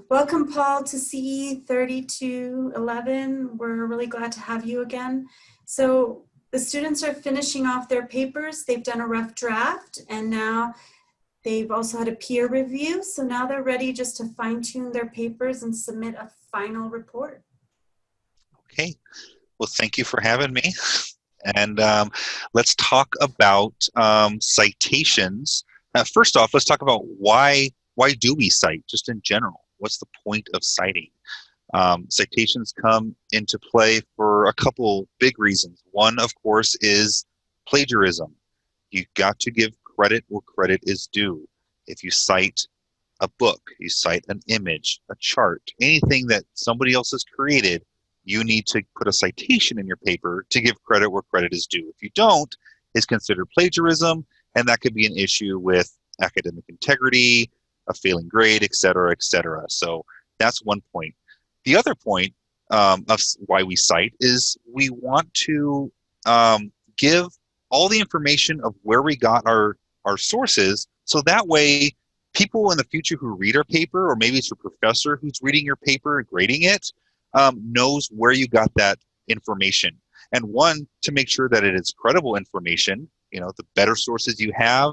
Welcome, Paul, to CE 3211. We're really glad to have you again. So the students are finishing off their papers. They've done a rough draft, and now they've also had a peer review. So now they're ready just to fine-tune their papers and submit a final report. Okay, well, thank you for having me. And let's talk about citations. First off, let's talk about why do we cite, just in general? What's the point of citing? Citations come into play for a couple big reasons. One, of course, is plagiarism. You got to give credit where credit is due. If you cite a book, you cite an image, a chart, anything that somebody else has created, you need to put a citation in your paper to give credit where credit is due. If you don't, it's considered plagiarism, and that could be an issue with academic integrity, a failing grade, et cetera, et cetera. So that's one point. The other point of why we cite is we want to give all the information of where we got our sources, so that way people in the future who read our paper, or maybe it's your professor who's reading your paper and grading it, knows where you got that information. And one, to make sure that it is credible information. You know, the better sources you have,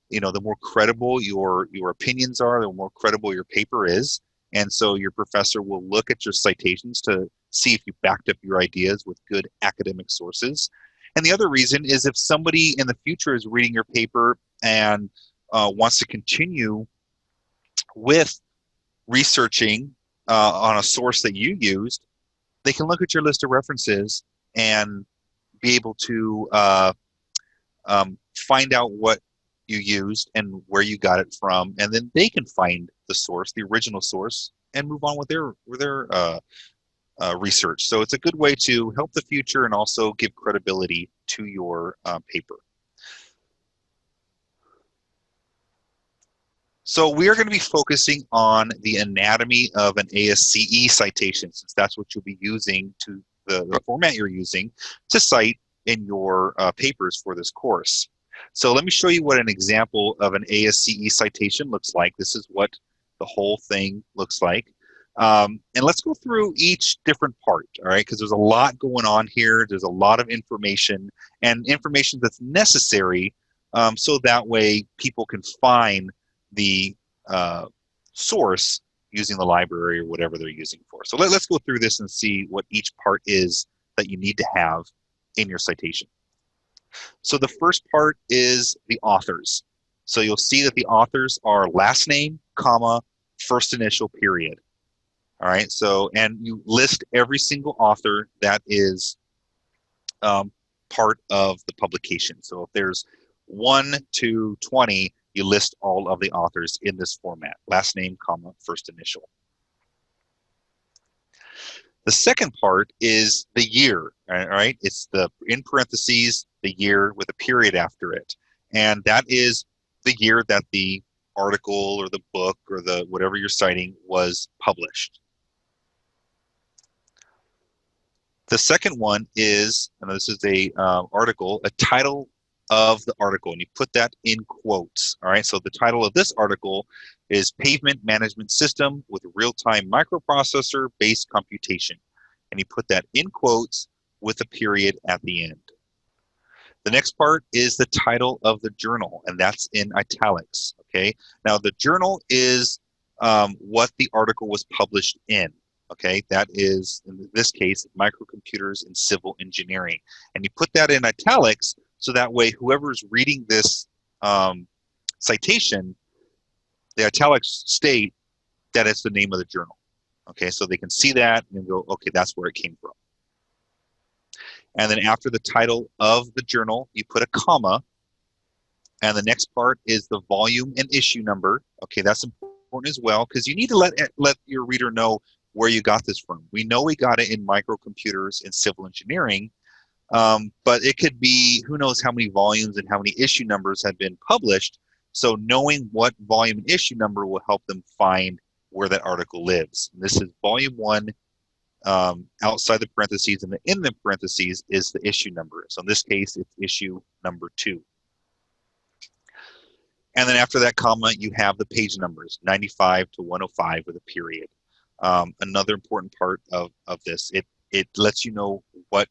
you know, the more credible your opinions are, the more credible your paper is. And so your professor will look at your citations to see if you backed up your ideas with good academic sources. And the other reason is if somebody in the future is reading your paper and wants to continue with researching on a source that you used, they can look at your list of references and be able to find out what you used and where you got it from, and then they can find the source, the original source, and move on with their research. So it's a good way to help the future and also give credibility to your paper. So we are going to be focusing on the anatomy of an ASCE citation, since that's what you'll be using to the format you're using to cite in your papers for this course. So let me show you what an example of an ASCE citation looks like. This is what the whole thing looks like. And let's go through each different part, all right? Because there's a lot going on here. There's a lot of information, and information that's necessary so that way people can find the source using the library or whatever they're using for. So let's go through this and see what each part is that you need to have in your citation. So the first part is the authors. So you'll see that the authors are last name, comma, first initial, period. All right, so, and you list every single author that is part of the publication. So if there's 1 to 20, you list all of the authors in this format, last name, comma, first initial. The second part is the year, all right? It's the, in parentheses, the year with a period after it. And that is the year that the article or the book or the whatever you're citing was published. The second one is, and this is a article, a title of the article, and you put that in quotes. All right, so the title of this article is Pavement Management System with Real-Time Microprocessor-Based Computation, and you put that in quotes with a period at the end. The next part is the title of the journal, and that's in italics. Okay, now the journal is what the article was published in. Okay, that is, in this case, Microcomputers in Civil Engineering, and you put that in italics so that way whoever's reading this citation, the italics state that it's the name of the journal. Okay, so they can see that and go, okay, that's where it came from. And then after the title of the journal, you put a comma, and the next part is the volume and issue number. Okay, that's important as well, because you need to let your reader know where you got this from. We know we got it in Microcomputers in Civil Engineering, but it could be, who knows how many volumes and how many issue numbers have been published. So knowing what volume and issue number will help them find where that article lives. And this is volume 1, outside the parentheses, and in the parentheses is the issue number. So in this case, it's issue number 2. And then after that comma, you have the page numbers, 95 to 105 with a period. Another important part of this, it lets you know what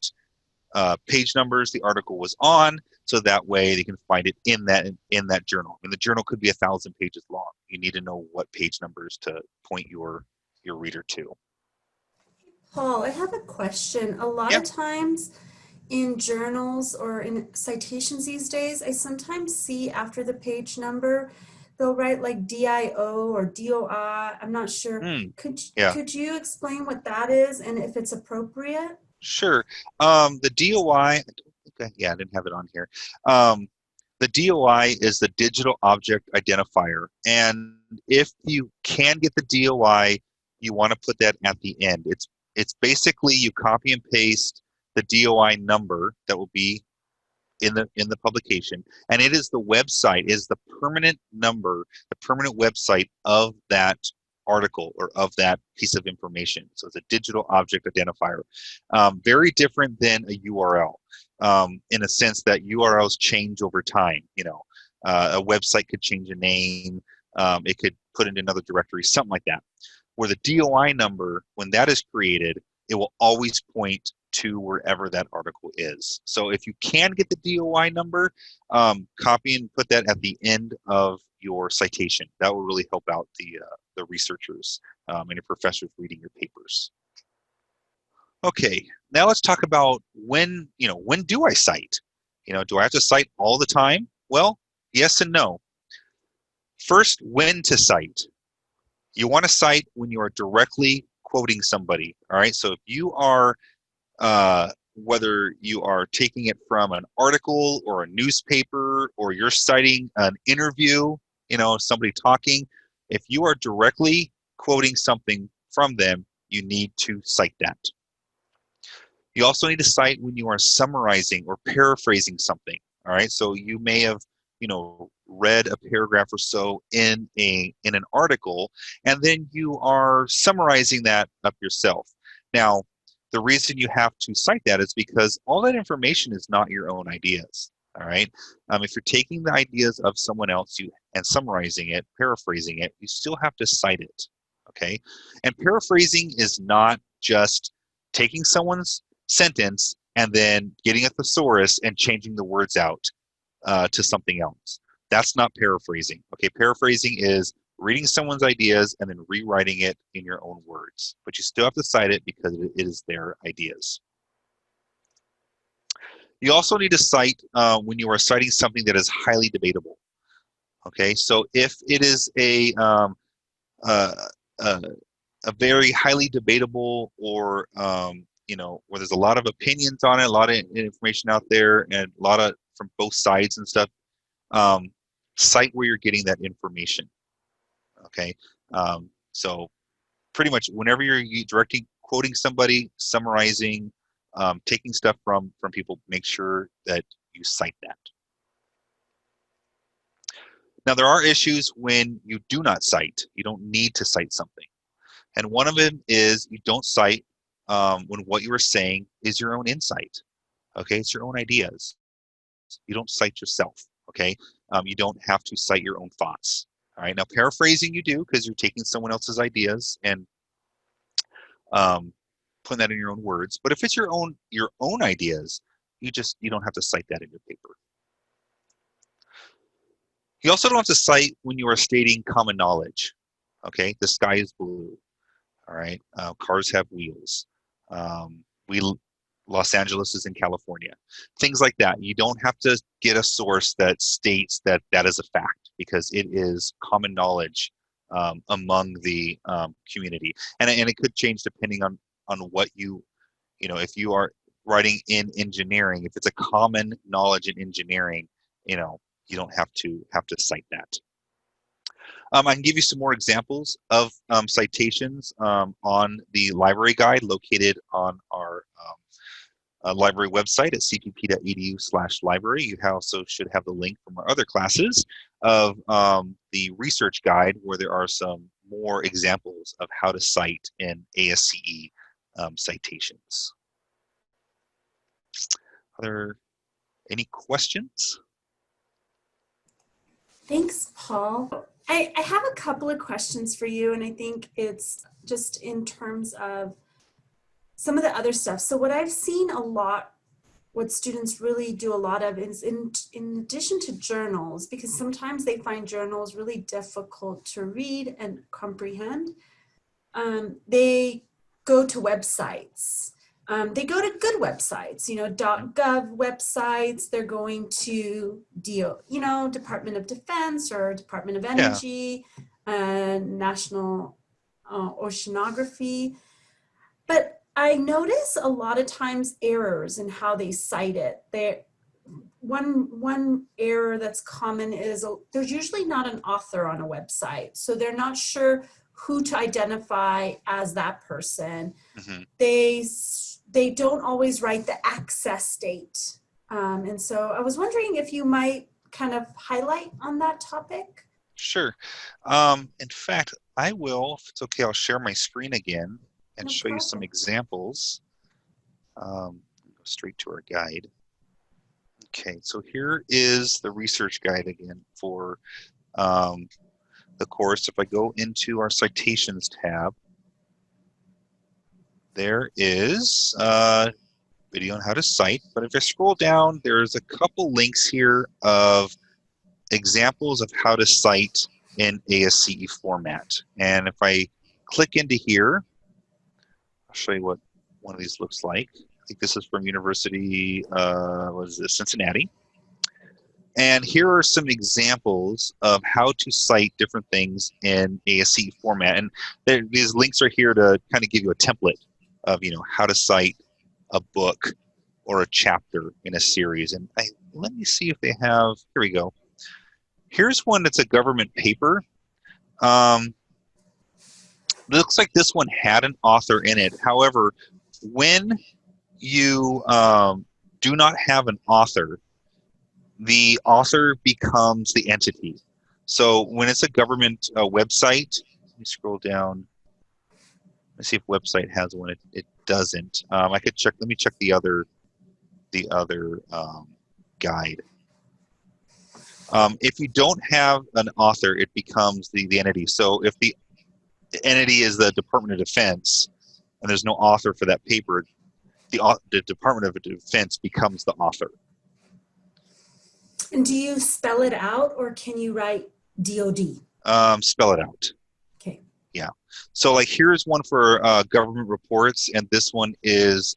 page numbers the article was on, so that way they can find it in that journal. And the journal could be 1,000 pages long. You need to know what page numbers to point your reader to. Paul, I have a question. A lot Yeah. of times in journals or in citations these days, I sometimes see after the page number, they'll write like DIO or DOI. I'm not sure. Mm, Could yeah. could you explain what that is and if it's appropriate? Sure. The DOI, yeah, I didn't have it on here. The DOI is the digital object identifier. And if you can get the DOI, you want to put that at the end. It's basically you copy and paste the DOI number that will be in the publication, and it is the website, is the permanent number, the permanent website of that article or of that piece of information. So it's a digital object identifier. Very different than a URL, in a sense that URLs change over time. A website could change a name, it could put into another directory, something like that. Where the DOI number, when that is created, it will always point to wherever that article is. So if you can get the DOI number, copy and put that at the end of your citation. That will really help out the researchers and your professors reading your papers. Okay, now let's talk about when do I cite? Do I have to cite all the time? Well, yes and no. First, when to cite. You want to cite when you are directly quoting somebody. All right, so if you are whether you are taking it from an article or a newspaper, or you're citing an interview, somebody talking, if you are directly quoting something from them, you need to cite that. You also need to cite when you are summarizing or paraphrasing something. All right, so you may have read a paragraph or so in an article, and then you are summarizing that up yourself. Now, the reason you have to cite that is because all that information is not your own ideas. All right, if you're taking the ideas of someone else and summarizing it, paraphrasing it, you still have to cite it. Okay, and paraphrasing is not just taking someone's sentence and then getting a thesaurus and changing the words out to something else. That's not paraphrasing. Okay, paraphrasing is reading someone's ideas and then rewriting it in your own words. But you still have to cite it because it is their ideas. You also need to cite when you are citing something that is highly debatable. Okay, so if it is a very highly debatable, or where there's a lot of opinions on it, a lot of information out there, and a lot of from both sides and stuff, cite where you're getting that information. Okay, so pretty much whenever you're directly quoting somebody, summarizing, taking stuff from people, make sure that you cite that. Now, there are issues when you do not cite. You don't need to cite something. And one of them is you don't cite when what you are saying is your own insight. Okay, it's your own ideas. You don't cite yourself. Okay, you don't have to cite your own thoughts. All right, now paraphrasing you do, because you're taking someone else's ideas and putting that in your own words. But if it's your own ideas, you don't have to cite that in your paper. You also don't have to cite when you are stating common knowledge. Okay, the sky is blue. All right, cars have wheels. We Los Angeles is in California. Things like that. You don't have to get a source that states that that is a fact, because it is common knowledge among the community, and it could change depending on what if you are writing in engineering. If it's a common knowledge in engineering, you don't have to cite that. I can give you some more examples of citations on the library guide located on our library website at cpp.edu/library. You also should have the link from our other classes of the research guide, where there are some more examples of how to cite in ASCE citations. Are there any questions? Thanks, Paul. I have a couple of questions for you, and I think it's just in terms of some of the other stuff. So what I've seen a lot, what students really do a lot of is in addition to journals, because sometimes they find journals really difficult to read and comprehend, they go to websites. They go to good websites, .gov websites. They're going to Department of Defense or Department of Yeah. Energy, National Oceanography. But I notice a lot of times errors in how they cite it. One error that's common is there's usually not an author on a website, so they're not sure who to identify as that person. Hmm. They don't always write the access date, and so I was wondering if you might kind of highlight on that topic. Sure. In fact, I will, if it's okay, I'll share my screen again and No show you some problem. examples. Go straight to our guide. Okay, so here is the research guide again for the course. If I go into our citations tab, there is a video on how to cite. But if I scroll down, there's a couple links here of examples of how to cite in ASCE format. And if I click into here, I'll show you what one of these looks like. I think this is from University, what is this, Cincinnati. And here are some examples of how to cite different things in ASCE format. And these links are here to kind of give you a template of how to cite a book or a chapter in a series. And let me see if they have, here we go. Here's one that's a government paper. Looks like this one had an author in it. However, when you do not have an author, the author becomes the entity. So when it's a government website, let me scroll down. Let's see if website has one. It doesn't. I could check. Let me check the other guide. If you don't have an author, it becomes the entity. So if the entity is the Department of Defense and there's no author for that paper, the Department of Defense becomes the author. And do you spell it out, or can you write DOD? Spell it out. Okay. Yeah. So like here's one for government reports, and this one is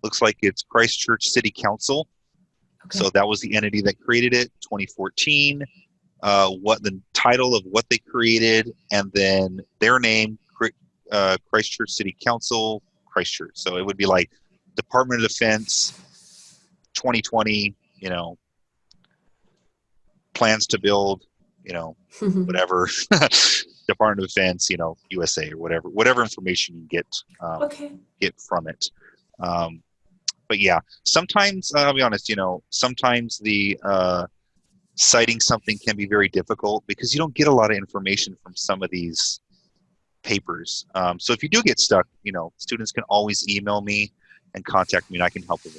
looks like it's Christchurch City Council. Okay. So that was the entity that created it, 2014. What the title of what they created, and then their name, Christchurch City Council, Christchurch. So it would be like Department of Defense, 2020. Plans to build, whatever. Department of Defense, USA or whatever information you get Okay. get from it. But yeah, sometimes I'll be honest, sometimes the citing something can be very difficult because you don't get a lot of information from some of these papers. So if you do get stuck, students can always email me and contact me, and I can help them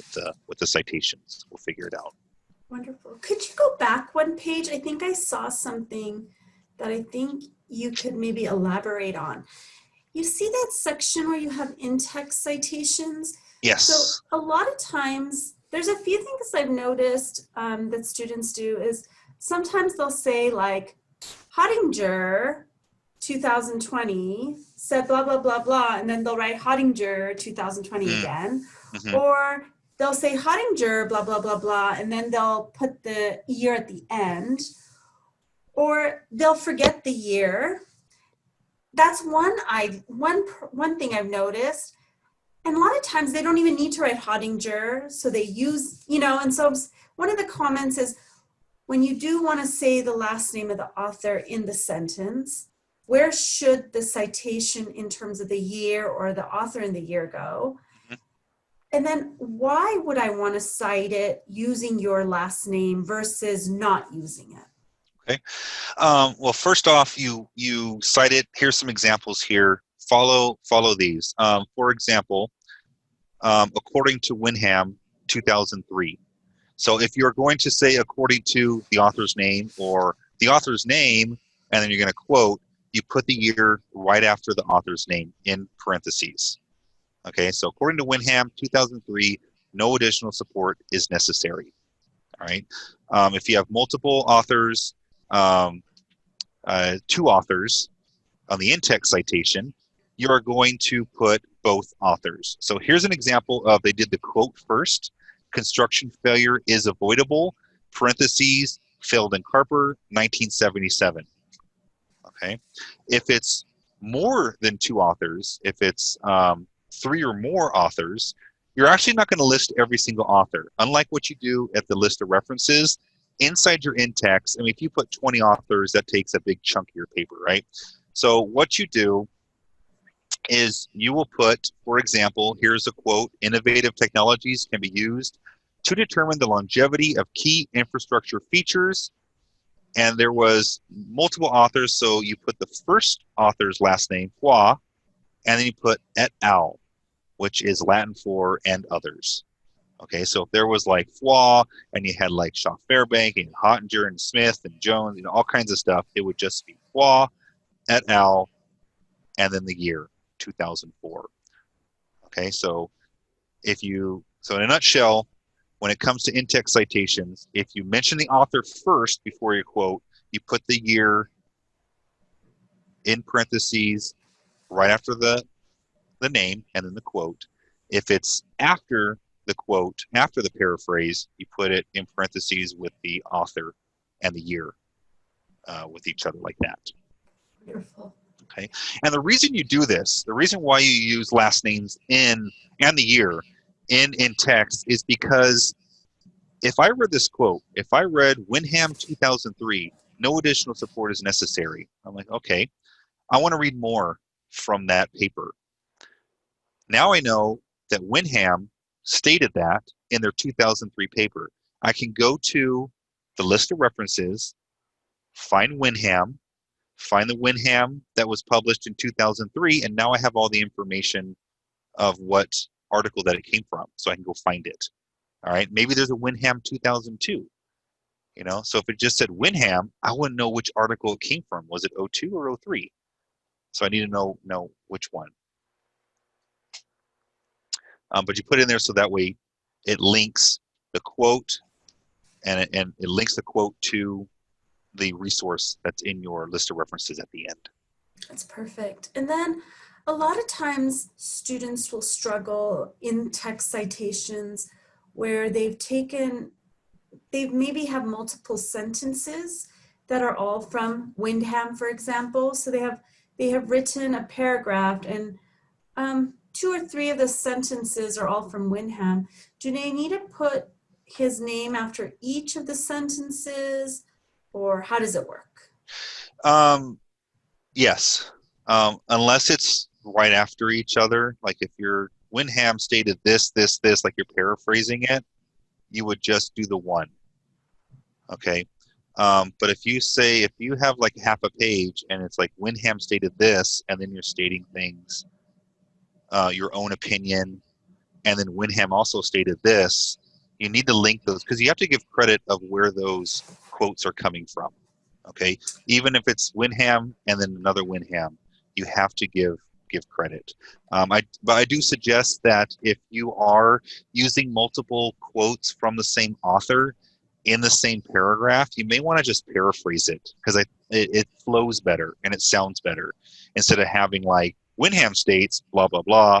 with the citations. We'll figure it out. Wonderful. Could you go back one page? I think I saw something that I think you could maybe elaborate on. You see that section where you have in-text citations? Yes. So a lot of times, there's a few things I've noticed that students do is sometimes they'll say like, Hottinger 2020 said blah, blah, blah, blah, and then they'll write Hottinger 2020 again. Mm-hmm. Or they'll say Hottinger, blah, blah, blah, blah, and then they'll put the year at the end. Or they'll forget the year. That's one thing I've noticed. And a lot of times they don't even need to write Hottinger, so they use, and so one of the comments is, when you do want to say the last name of the author in the sentence, where should the citation in terms of the year or the author in the year go? And then why would I want to cite it using your last name versus not using it? Okay. Well, first off, you cite it. Here's some examples here. Follow these. For example, according to Wyndham, 2003. So if you're going to say according to the author's name or the author's name, and then you're going to quote, you put the year right after the author's name in parentheses. Okay, so according to Wyndham, 2003, no additional support is necessary. All right. If you have multiple authors, two authors on the in-text citation, you're going to put both authors. So here's an example of they did the quote first. Construction failure is avoidable, parentheses, Feld and Carper, 1977. Okay. If it's more than two authors, if it's three or more authors, you're actually not going to list every single author. Unlike what you do at the list of references, inside your in-text, I mean, if you put 20 authors, that takes a big chunk of your paper, right? So what you do is you will put, for example, here's a quote, innovative technologies can be used to determine the longevity of key infrastructure features. And there was multiple authors, so you put the first author's last name, Poix, and then you put et al., which is Latin for and others. Okay, so if there was like Flaw, and you had like Shaw Fairbank and Hottinger and Smith and Jones, all kinds of stuff, it would just be Flaw, et al., and then the year, 2004. Okay, so so in a nutshell, when it comes to in-text citations, if you mention the author first before your quote, you put the year in parentheses right after the name and then the quote. If it's after the quote, after the paraphrase, you put it in parentheses with the author and the year with each other like that. Beautiful. Okay, and the reason you do this, the reason why you use last names in and the year in text is because if I read this quote, if I read Wyndham 2003, no additional support is necessary. I'm like, okay, I want to read more from that paper. Now I know that Wyndham stated that in their 2003 paper. I can go to the list of references, find Wyndham, find the Wyndham that was published in 2003, and now I have all the information of what article that it came from, so I can go find it. All right, maybe there's a Wyndham 2002. So if it just said Wyndham, I wouldn't know which article it came from. Was it 02 or 03? So I need to know which one. But you put it in there so that way it links the quote and it links the quote to the resource that's in your list of references at the end. That's perfect. And then a lot of times students will struggle in text citations where they maybe have multiple sentences that are all from Wyndham, for example. So they have written a paragraph and two or three of the sentences are all from Wyndham. Do they need to put his name after each of the sentences, or how does it work? Yes, unless it's right after each other. Like if your Wyndham stated this, like you're paraphrasing it, you would just do the one. Okay. But if you have like half a page and it's like Wyndham stated this, and then you're stating things, your own opinion, and then Wyndham also stated this, you need to link those because you have to give credit of where those quotes are coming from. Okay. Even if it's Wyndham and then another Wyndham, you have to give credit. But I do suggest that if you are using multiple quotes from the same author in the same paragraph, you may want to just paraphrase it because it flows better and it sounds better instead of having like Wyndham states blah blah blah,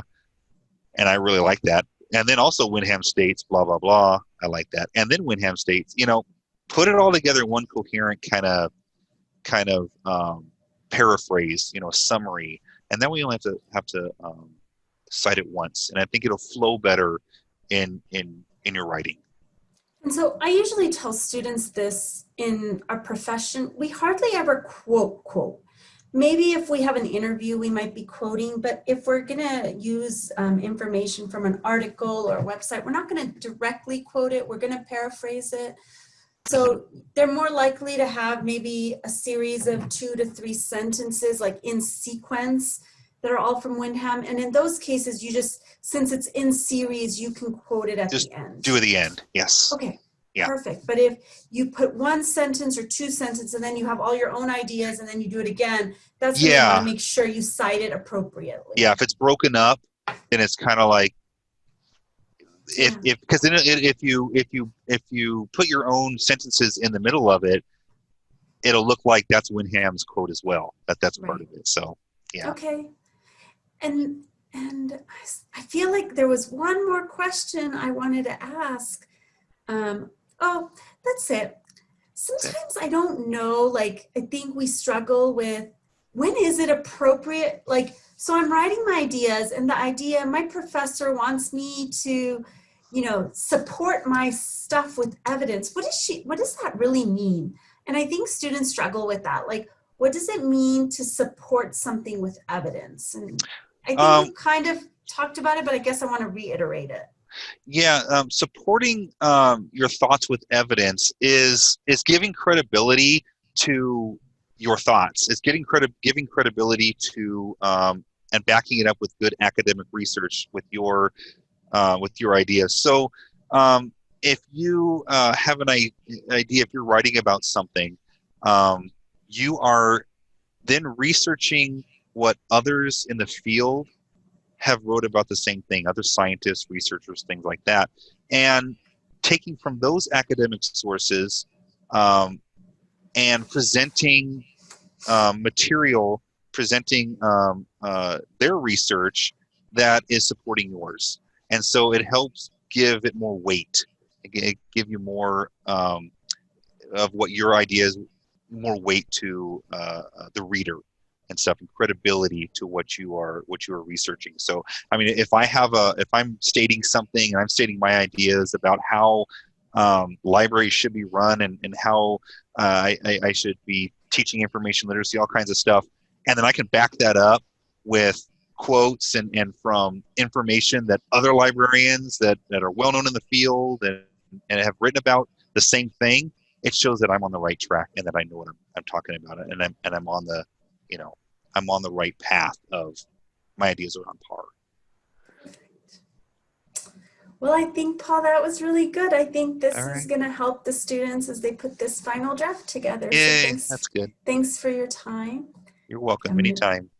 and I really like that. And then also Wyndham states blah blah blah, I like that. And then Wyndham states, put it all together in one coherent kind of paraphrase, summary, and then we only have to cite it once, and I think it'll flow better in your writing. And so I usually tell students this in our profession, we hardly ever quote. Maybe if we have an interview, we might be quoting, but if we're gonna use information from an article or a website, we're not gonna directly quote it, we're gonna paraphrase it. So they're more likely to have maybe a series of 2 to 3 sentences like in sequence that are all from Wyndham. And in those cases, since it's in series, you can quote it at Just the end. do at the end, yes. Okay. Yeah. perfect. But if you put one sentence or two sentences and then you have all your own ideas and then you do it again, that's when you want to Yeah. make sure you cite it appropriately. Yeah. If it's broken up, then it's kind of like, Yeah, if because then if you put your own sentences in the middle of it, it'll look like that's Winham's quote as well. That's part right. of it. So yeah. Okay. And I feel like there was one more question I wanted to ask. Oh, that's it. That's it. Sometimes I don't know, like, I think we struggle with when is it appropriate? Like, so I'm writing my ideas, and the idea, my professor wants me to, support my stuff with evidence. What does that really mean? And I think students struggle with that. Like, what does it mean to support something with evidence? And I think Um, we've kind of talked about it, but I guess I want to reiterate it. yeah, supporting your thoughts with evidence is giving credibility to your thoughts. It's giving credibility to and backing it up with good academic research with your ideas. So if you have an idea, if you're writing about something, you are then researching what others in the field have wrote about the same thing, other scientists, researchers, things like that, and taking from those academic sources um, and presenting material, presenting their research that is supporting yours. And so it helps give it more weight, give you more of what your ideas, more weight to the reader and stuff, and credibility to what you are researching. So I mean, if I'm stating something and I'm stating my ideas about how libraries should be run, and how I should be teaching information literacy, all kinds of stuff, and then I can back that up with quotes and from information that other librarians that are well known in the field and have written about the same thing. It shows that I'm on the right track and that I know what I'm talking about, and I'm on the, you know, I'm on the right path of my ideas are on par. Well, I think, Paul, that was really good. I think All this is right. going to help the students as they put this final draft together. So Yay, that's good. thanks for your time. You're welcome I'm gonna anytime.